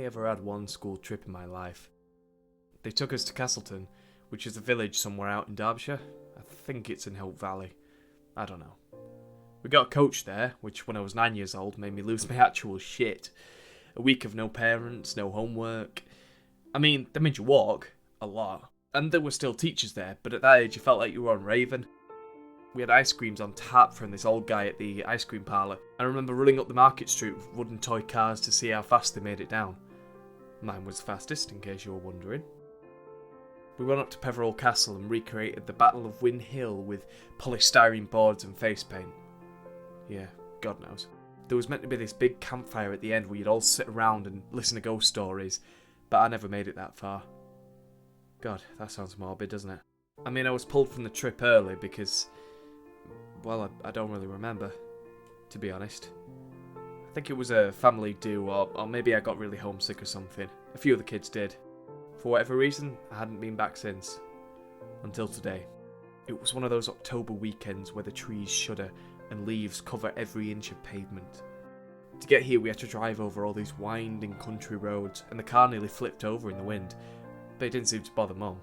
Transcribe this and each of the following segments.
ever had one school trip in my life. They took us to Castleton, which is a village somewhere out in Derbyshire. I think it's in Hope Valley. I don't know. We got a coach there, which when I was 9 years old made me lose my actual shit. A week of no parents, no homework. I mean, they made you walk, a lot. And there were still teachers there, but at that age you felt like you were on Raven. We had ice creams on tap from this old guy at the ice cream parlour. I remember running up the market street with wooden toy cars to see how fast they made it down. Mine was the fastest, in case you were wondering. We went up to Peveril Castle and recreated the Battle of Win Hill with polystyrene boards and face paint. Yeah, God knows. There was meant to be this big campfire at the end where you'd all sit around and listen to ghost stories, but I never made it that far. God, that sounds morbid, doesn't it? I mean, I was pulled from the trip early because, well, I don't really remember, to be honest. I think it was a family do, or maybe I got really homesick or something. A few of the kids did. For whatever reason, I hadn't been back since. Until today. It was one of those October weekends where the trees shudder and leaves cover every inch of pavement. To get here we had to drive over all these winding country roads, and the car nearly flipped over in the wind, but it didn't seem to bother Mum.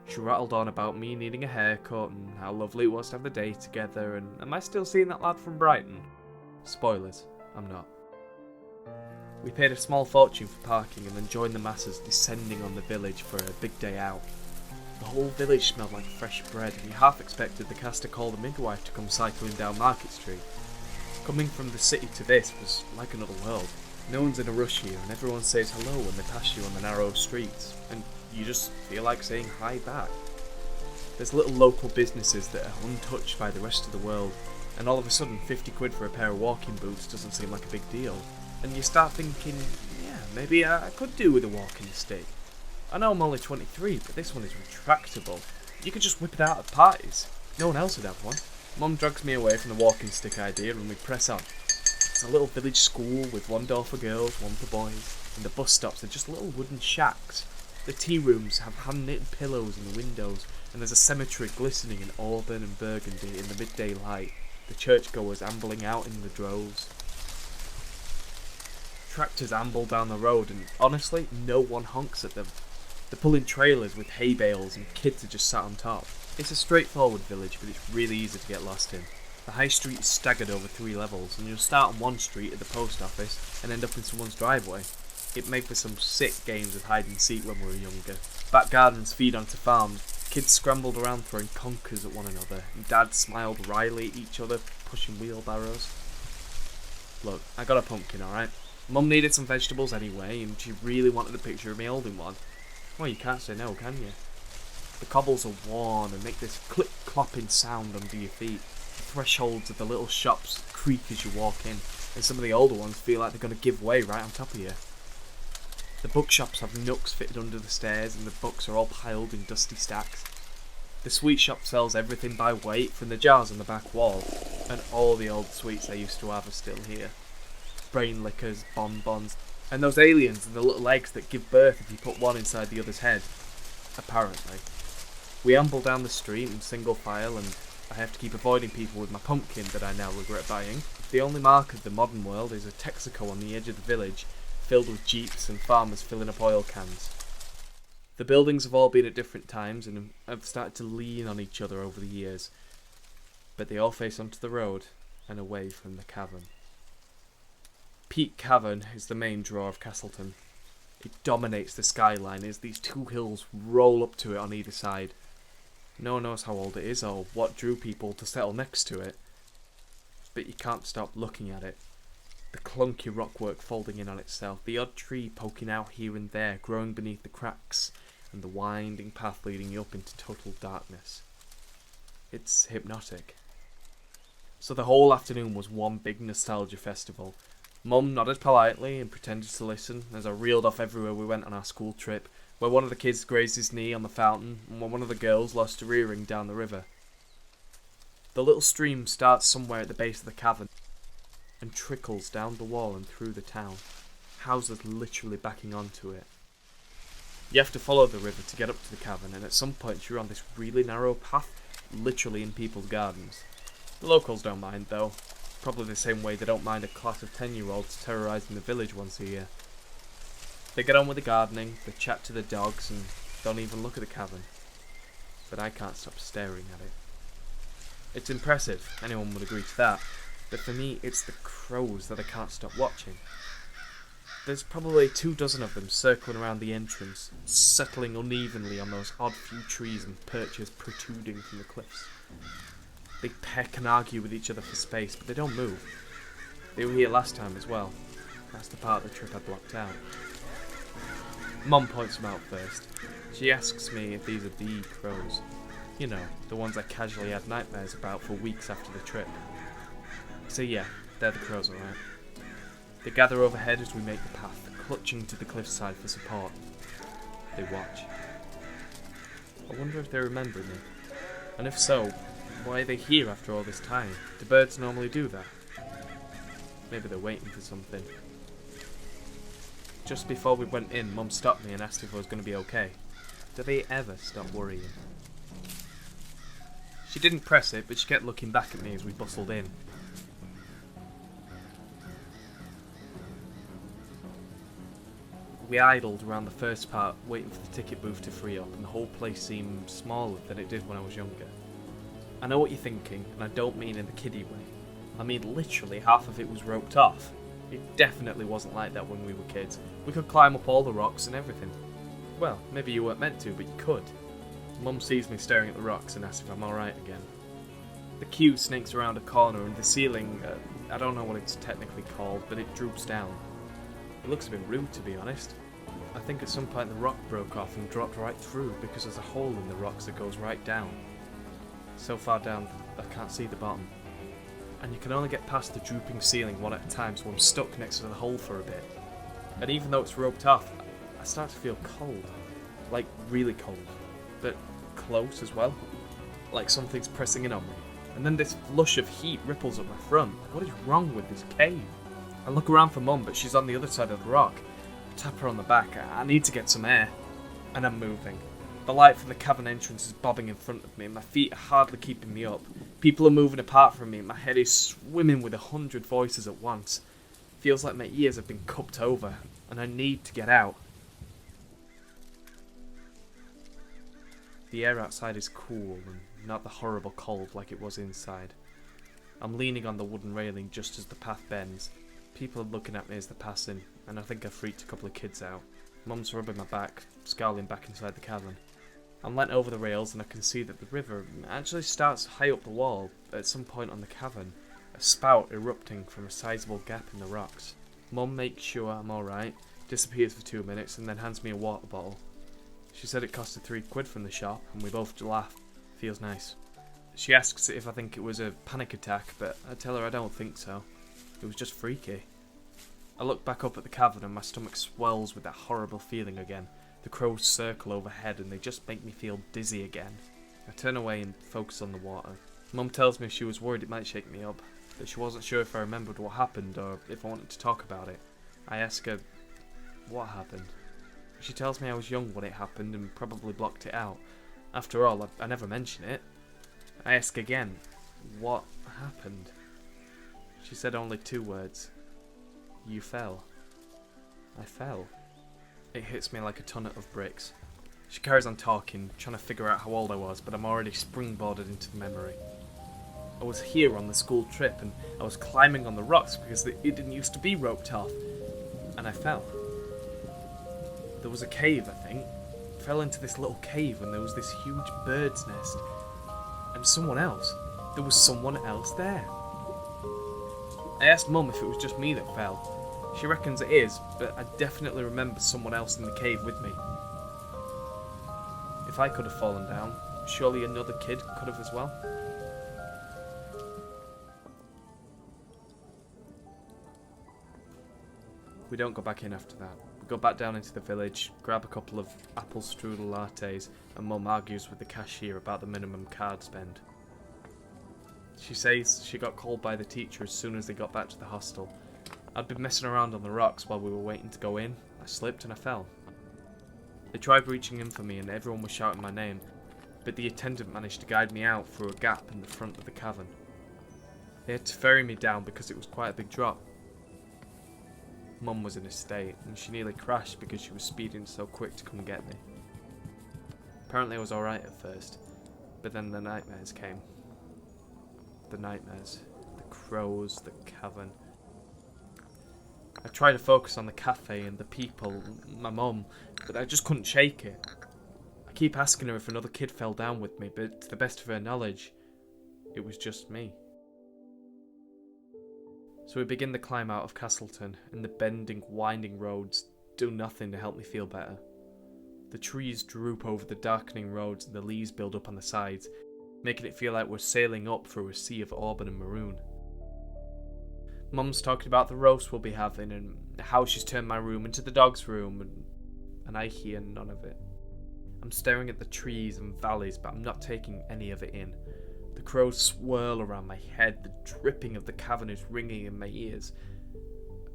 She rattled on about me needing a haircut and how lovely it was to have the day together, and am I still seeing that lad from Brighton? Spoilers, I'm not. We paid a small fortune for parking and then joined the masses descending on the village for a big day out. The whole village smelled like fresh bread, and you half expected the cast to call the midwife to come cycling down Market Street. Coming from the city to this was like another world. No one's in a rush here, and everyone says hello when they pass you on the narrow streets, and you just feel like saying hi back. There's little local businesses that are untouched by the rest of the world, and all of a sudden 50 quid for a pair of walking boots doesn't seem like a big deal. And you start thinking, yeah, maybe I could do with a walking stick. I know I'm only 23, but this one is retractable. You could just whip it out at parties. No one else would have one. Mum drags me away from the walking stick idea and we press on. It's a little village school with one door for girls, one for boys, and the bus stops are just little wooden shacks. The tea rooms have hand-knit pillows in the windows, and there's a cemetery glistening in auburn and burgundy in the midday light, the churchgoers ambling out in the droves. Tractors amble down the road, and honestly, no one honks at them. They're pulling trailers with hay bales and kids are just sat on top. It's a straightforward village, but it's really easy to get lost in. The high street is staggered over 3 levels, and you'll start on one street at the post office and end up in someone's driveway. It made for some sick games of hide and seek when we were younger. Back gardens feed onto farms, kids scrambled around throwing conkers at one another, and dads smiled wryly at each other pushing wheelbarrows. Look, I got a pumpkin, alright? Mum needed some vegetables anyway, and she really wanted a picture of me holding one. Well, you can't say no, can you? The cobbles are worn and make this clip-clopping sound under your feet. The thresholds of the little shops creak as you walk in, and some of the older ones feel like they're going to give way right on top of you. The bookshops have nooks fitted under the stairs, and the books are all piled in dusty stacks. The sweet shop sells everything by weight, from the jars on the back wall, and all the old sweets I used to have are still here. Brain liquors, bonbons, and those aliens and the little eggs that give birth if you put one inside the other's head. Apparently. We amble down the street in single file, and I have to keep avoiding people with my pumpkin that I now regret buying. The only mark of the modern world is a Texaco on the edge of the village, filled with jeeps and farmers filling up oil cans. The buildings have all been at different times and have started to lean on each other over the years, but they all face onto the road and away from the cavern. Peak Cavern is the main draw of Castleton. It dominates the skyline as these 2 hills roll up to it on either side. No one knows how old it is or what drew people to settle next to it, but you can't stop looking at it. The clunky rockwork folding in on itself, the odd tree poking out here and there, growing beneath the cracks, and the winding path leading you up into total darkness. It's hypnotic. So the whole afternoon was one big nostalgia festival. Mum nodded politely and pretended to listen as I reeled off everywhere we went on our school trip, where one of the kids grazed his knee on the fountain and where one of the girls lost her earring down the river. The little stream starts somewhere at the base of the cavern and trickles down the wall and through the town, houses literally backing onto it. You have to follow the river to get up to the cavern, and at some point you're on this really narrow path, literally in people's gardens. The locals don't mind though, probably the same way they don't mind a class of 10-year-olds terrorising the village once a year. They get on with the gardening, they chat to the dogs, and don't even look at the cavern. But I can't stop staring at it. It's impressive, anyone would agree to that, but for me it's the crows that I can't stop watching. There's probably 24 of them circling around the entrance, settling unevenly on those odd few trees and perches protruding from the cliffs. They peck and argue with each other for space, but they don't move. They were here last time as well. That's the part of the trip I blocked out. Mum points them out first. She asks me if these are the crows. You know, the ones I casually had nightmares about for weeks after the trip. So yeah, they're the crows, alright. They gather overhead as we make the path, clutching to the cliffside for support. They watch. I wonder if they remember me. And if so, why are they here after all this time? Do birds normally do that? Maybe they're waiting for something. Just before we went in, Mum stopped me and asked if I was going to be okay. Do they ever stop worrying? She didn't press it, but she kept looking back at me as we bustled in. We idled around the first part, waiting for the ticket booth to free up, and the whole place seemed smaller than it did when I was younger. I know what you're thinking, and I don't mean in the kiddie way. I mean literally half of it was roped off. It definitely wasn't like that when we were kids. We could climb up all the rocks and everything. Well, maybe you weren't meant to, but you could. Mum sees me staring at the rocks and asks if I'm alright again. The queue snakes around a corner and the ceiling, I don't know what it's technically called, but it droops down. It looks a bit rude, to be honest. I think at some point the rock broke off and dropped right through because there's a hole in the rocks that goes right down. So far down, I can't see the bottom. And you can only get past the drooping ceiling one at a time, so I'm stuck next to the hole for a bit. And even though it's roped off, I start to feel cold. Like, really cold. But close as well. Like something's pressing in on me. And then this flush of heat ripples up my front. What is wrong with this cave? I look around for Mum, but she's on the other side of the rock. I tap her on the back. I need to get some air. And I'm moving. The light from the cavern entrance is bobbing in front of me, and my feet are hardly keeping me up. People are moving apart from me, and my head is swimming with 100 voices at once. Feels like my ears have been cupped over, and I need to get out. The air outside is cool, and not the horrible cold like it was inside. I'm leaning on the wooden railing just as the path bends. People are looking at me as they're passing, and I think I've freaked a couple of kids out. Mum's rubbing my back, scowling back inside the cavern. I'm leant over the rails and I can see that the river actually starts high up the wall at some point on the cavern, a spout erupting from a sizable gap in the rocks. Mum makes sure I'm alright, disappears for 2 minutes and then hands me a water bottle. She said it costed £3 from the shop and we both laugh. Feels nice. She asks if I think it was a panic attack, but I tell her I don't think so. It was just freaky. I look back up at the cavern and my stomach swells with that horrible feeling again. The crows circle overhead and they just make me feel dizzy again. I turn away and focus on the water. Mum tells me she was worried it might shake me up, that she wasn't sure if I remembered what happened or if I wanted to talk about it. I ask her, what happened? She tells me I was young when it happened and probably blocked it out. After all, I never mention it. I ask again, what happened? She said only 2 words. You fell. I fell. It hits me like a ton of bricks. She carries on talking, trying to figure out how old I was, but I'm already springboarded into the memory. I was here on the school trip, and I was climbing on the rocks because it didn't used to be roped off. And I fell. There was a cave, I think. I fell into this little cave, and there was this huge bird's nest. And someone else. There was someone else there. I asked Mum if it was just me that fell. She reckons it is, but I definitely remember someone else in the cave with me. If I could have fallen down, surely another kid could have as well. We don't go back in after that. We go back down into the village, grab a couple of apple strudel lattes, and Mum argues with the cashier about the minimum card spend. She says she got called by the teacher as soon as they got back to the hostel. I'd been messing around on the rocks while we were waiting to go in. I slipped and I fell. They tried reaching in for me and everyone was shouting my name, but the attendant managed to guide me out through a gap in the front of the cavern. They had to ferry me down because it was quite a big drop. Mum was in a state, and she nearly crashed because she was speeding so quick to come and get me. Apparently I was alright at first, but then the nightmares came. The nightmares, the crows, the cavern. I tried to focus on the cafe and the people, my mum, but I just couldn't shake it. I keep asking her if another kid fell down with me, but to the best of her knowledge, it was just me. So we begin the climb out of Castleton, and the bending, winding roads do nothing to help me feel better. The trees droop over the darkening roads and the leaves build up on the sides, making it feel like we're sailing up through a sea of auburn and maroon. Mum's talking about the roast we'll be having and how she's turned my room into the dog's room, and I hear none of it. I'm staring at the trees and valleys, but I'm not taking any of it in. The crows swirl around my head, the dripping of the cavern is ringing in my ears.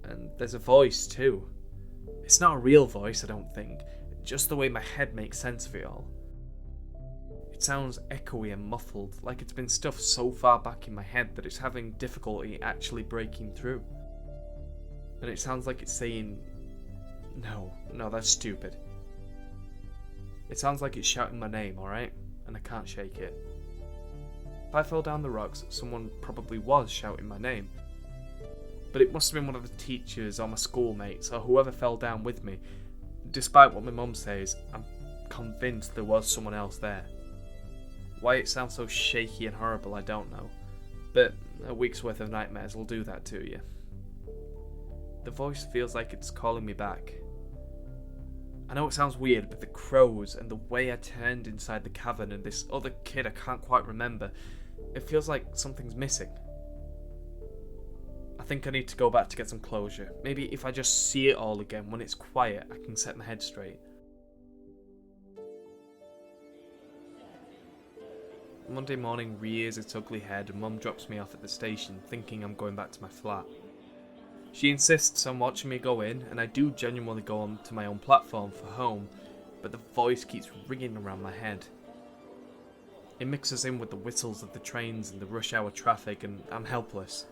And there's a voice too. It's not a real voice, I don't think, just the way my head makes sense of it all. It sounds echoey and muffled, like it's been stuffed so far back in my head that it's having difficulty actually breaking through. And it sounds like it's saying, no, that's stupid. It sounds like it's shouting my name, alright? And I can't shake it. If I fell down the rocks, someone probably was shouting my name. But it must have been one of the teachers or my schoolmates or whoever fell down with me. Despite what my mum says, I'm convinced there was someone else there. Why it sounds so shaky and horrible, I don't know. But a week's worth of nightmares will do that to you. The voice feels like it's calling me back. I know it sounds weird, but the crows and the way I turned inside the cavern and this other kid I can't quite remember, it feels like something's missing. I think I need to go back to get some closure. Maybe if I just see it all again when it's quiet, I can set my head straight. Monday morning rears its ugly head and Mum drops me off at the station, thinking I'm going back to my flat. She insists on watching me go in, and I do genuinely go on to my own platform for home, but the voice keeps ringing around my head. It mixes in with the whistles of the trains and the rush hour traffic, and I'm helpless.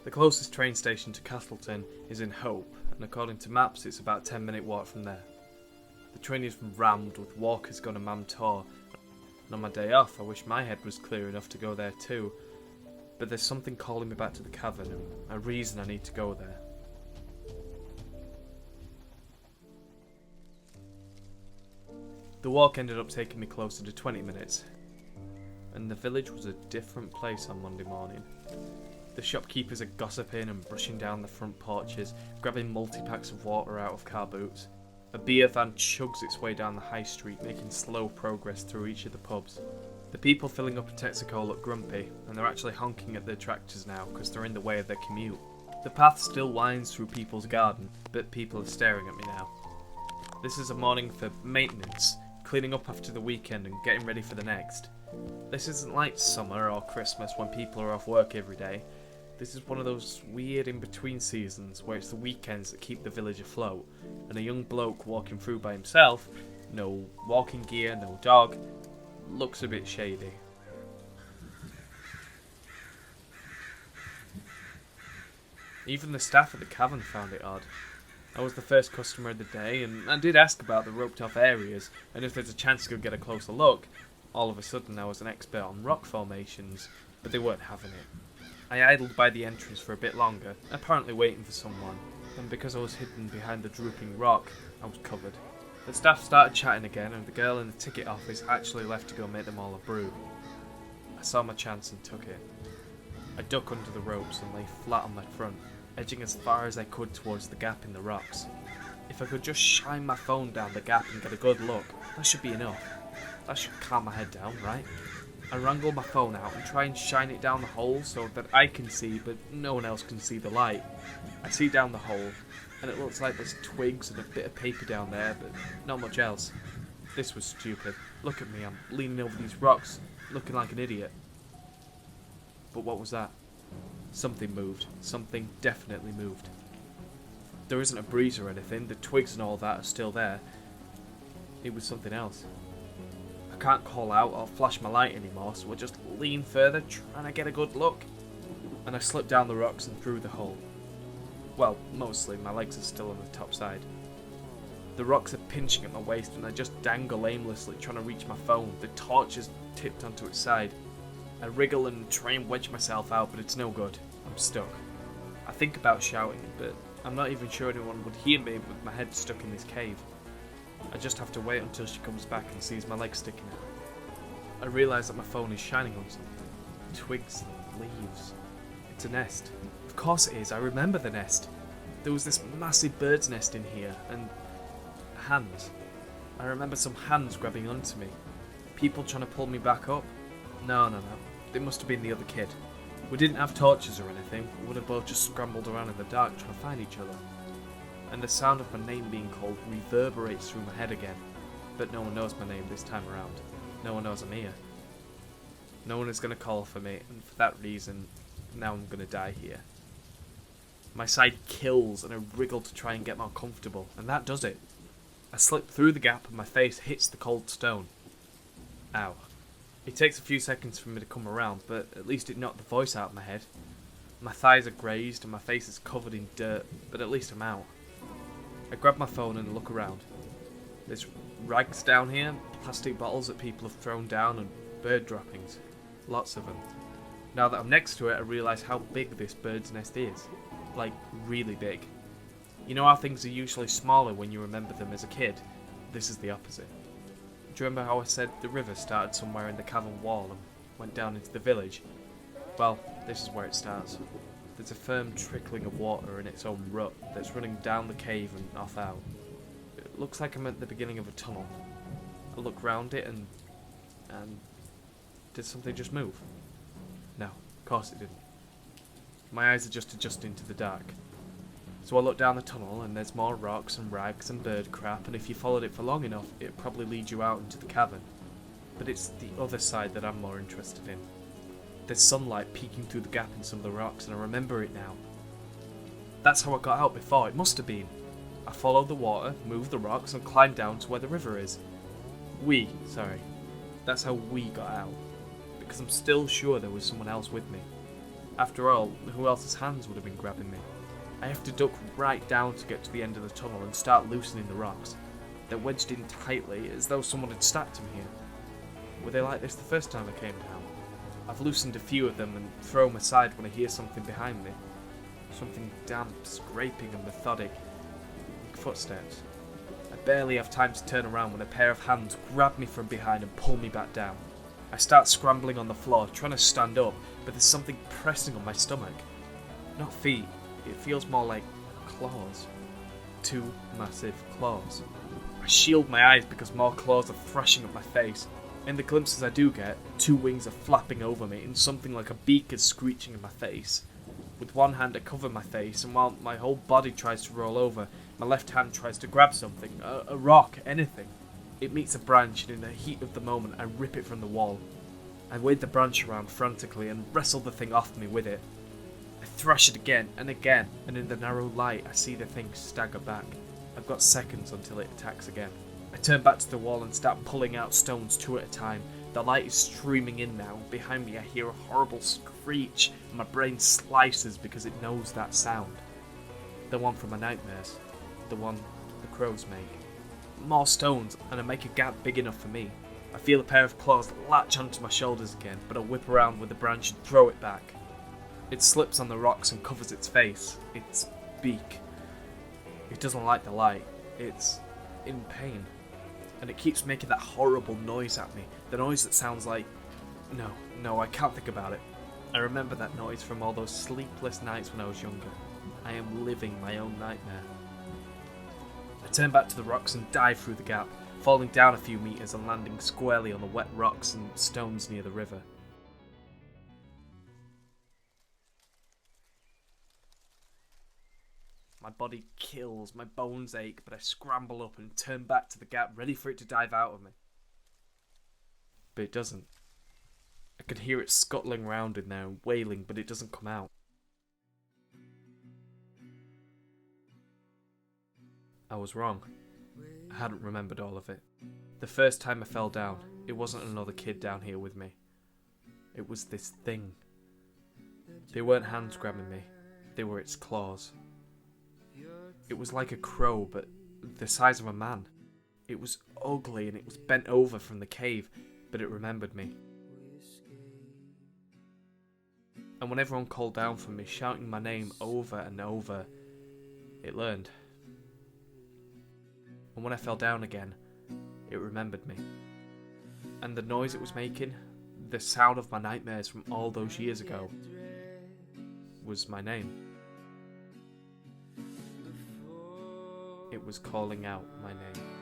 The closest train station to Castleton is in Hope, and according to maps it's about a 10-minute walk from there. The train is rammed with walkers going a man tour, and on my day off I wish my head was clear enough to go there too, but there's something calling me back to the cavern and a reason I need to go there. The walk ended up taking me closer to 20 minutes, and the village was a different place on Monday morning. The shopkeepers are gossiping and brushing down the front porches, grabbing multi-packs of water out of car boots. A beer van chugs its way down the high street, making slow progress through each of the pubs. The people filling up a Texaco look grumpy, and they're actually honking at their tractors now because they're in the way of their commute. The path still winds through people's garden, but people are staring at me now. This is a morning for maintenance, cleaning up after the weekend and getting ready for the next. This isn't like summer or Christmas when people are off work every day. This is one of those weird in-between seasons where it's the weekends that keep the village afloat, and a young bloke walking through by himself, no walking gear, no dog, looks a bit shady. Even the staff at the Cavern found it odd. I was the first customer of the day, and I did ask about the roped-off areas, and if there's a chance to go get a closer look. All of a sudden I was an expert on rock formations, but they weren't having it. I idled by the entrance for a bit longer, apparently waiting for someone, and because I was hidden behind the drooping rock, I was covered. The staff started chatting again, and the girl in the ticket office actually left to go make them all a brew. I saw my chance and took it. I ducked under the ropes and lay flat on my front, edging as far as I could towards the gap in the rocks. If I could just shine my phone down the gap and get a good look, that should be enough. That should calm my head down, right? I wrangle my phone out and try and shine it down the hole so that I can see, but no one else can see the light. I see down the hole, and it looks like there's twigs and a bit of paper down there, but not much else. This was stupid. Look at me, I'm leaning over these rocks, looking like an idiot. But what was that? Something moved. Something definitely moved. There isn't a breeze or anything, the twigs and all that are still there. It was something else. I can't call out or flash my light anymore, so I just lean further, trying to get a good look. And I slip down the rocks and through the hole. Well, mostly, my legs are still on the top side. The rocks are pinching at my waist and I just dangle aimlessly trying to reach my phone. The torch is tipped onto its side. I wriggle and try and wedge myself out, but it's no good. I'm stuck. I think about shouting, but I'm not even sure anyone would hear me with my head stuck in this cave. I just have to wait until she comes back and sees my legs sticking out. I realise that my phone is shining on something. Twigs and leaves. It's a nest. Of course it is, I remember the nest. There was this massive bird's nest in here, and hands. I remember some hands grabbing onto me. People trying to pull me back up. No. It must have been the other kid. We didn't have torches or anything. We would have both just scrambled around in the dark trying to find each other. And the sound of my name being called reverberates through my head again. But no one knows my name this time around. No one knows I'm here. No one is going to call for me, and for that reason, now I'm going to die here. My side kills and I wriggle to try and get more comfortable, and that does it. I slip through the gap and my face hits the cold stone. Ow. It takes a few seconds for me to come around, but at least it knocked the voice out of my head. My thighs are grazed and my face is covered in dirt, but at least I'm out. I grab my phone and look around. There's rags down here, plastic bottles that people have thrown down, and bird droppings. Lots of them. Now that I'm next to it, I realise how big this bird's nest is. Like, really big. You know how things are usually smaller when you remember them as a kid? This is the opposite. Do you remember how I said the river started somewhere in the cavern wall and went down into the village? Well, this is where it starts. There's a firm trickling of water in its own rut that's running down the cave and off out. It looks like I'm at the beginning of a tunnel. I look round it and did something just move? No, of course it didn't. My eyes are just adjusting to the dark. So I look down the tunnel and there's more rocks and rags and bird crap, and if you followed it for long enough, it'd probably lead you out into the cavern. But it's the other side that I'm more interested in. There's sunlight peeking through the gap in some of the rocks, and I remember it now. That's how I got out before, it must have been. I followed the water, moved the rocks, and climbed down to where the river is. That's how we got out. Because I'm still sure there was someone else with me. After all, who else's hands would have been grabbing me? I have to duck right down to get to the end of the tunnel and start loosening the rocks. They're wedged in tightly, as though someone had stacked them here. Were they like this the first time I came down? I've loosened a few of them and throw them aside when I hear something behind me. Something damp, scraping and methodic, like footsteps. I barely have time to turn around when a pair of hands grab me from behind and pull me back down. I start scrambling on the floor, trying to stand up, but there's something pressing on my stomach. Not feet, it feels more like claws. 2 massive claws. I shield my eyes because more claws are thrashing at my face. In the glimpses I do get, 2 wings are flapping over me and something like a beak is screeching in my face. With one hand I cover my face, and while my whole body tries to roll over, my left hand tries to grab something, a rock, anything. It meets a branch, and in the heat of the moment I rip it from the wall. I wave the branch around frantically and wrestle the thing off me with it. I thrash it again, and in the narrow light I see the thing stagger back. I've got seconds until it attacks again. I turn back to the wall and start pulling out stones 2 at a time. The light is streaming in now. Behind me I hear a horrible screech, and my brain slices because it knows that sound. The one from my nightmares. The one the crows make. More stones, and I make a gap big enough for me. I feel a pair of claws latch onto my shoulders again, but I whip around with the branch and throw it back. It slips on the rocks and covers its face, its beak. It doesn't like the light. It's in pain. And it keeps making that horrible noise at me. The noise that sounds like... No, I can't think about it. I remember that noise from all those sleepless nights when I was younger. I am living my own nightmare. I turn back to the rocks and dive through the gap, falling down a few meters and landing squarely on the wet rocks and stones near the river. My body kills, my bones ache, but I scramble up and turn back to the gap, ready for it to dive out of me. But it doesn't. I can hear it scuttling round in there and wailing, but it doesn't come out. I was wrong. I hadn't remembered all of it. The first time I fell down, it wasn't another kid down here with me. It was this thing. They weren't hands grabbing me, they were its claws. It was like a crow, but the size of a man. It was ugly and it was bent over from the cave, but it remembered me. And when everyone called down for me, shouting my name over and over, it learned. And when I fell down again, it remembered me. And the noise it was making, the sound of my nightmares from all those years ago, was my name. It was calling out my name.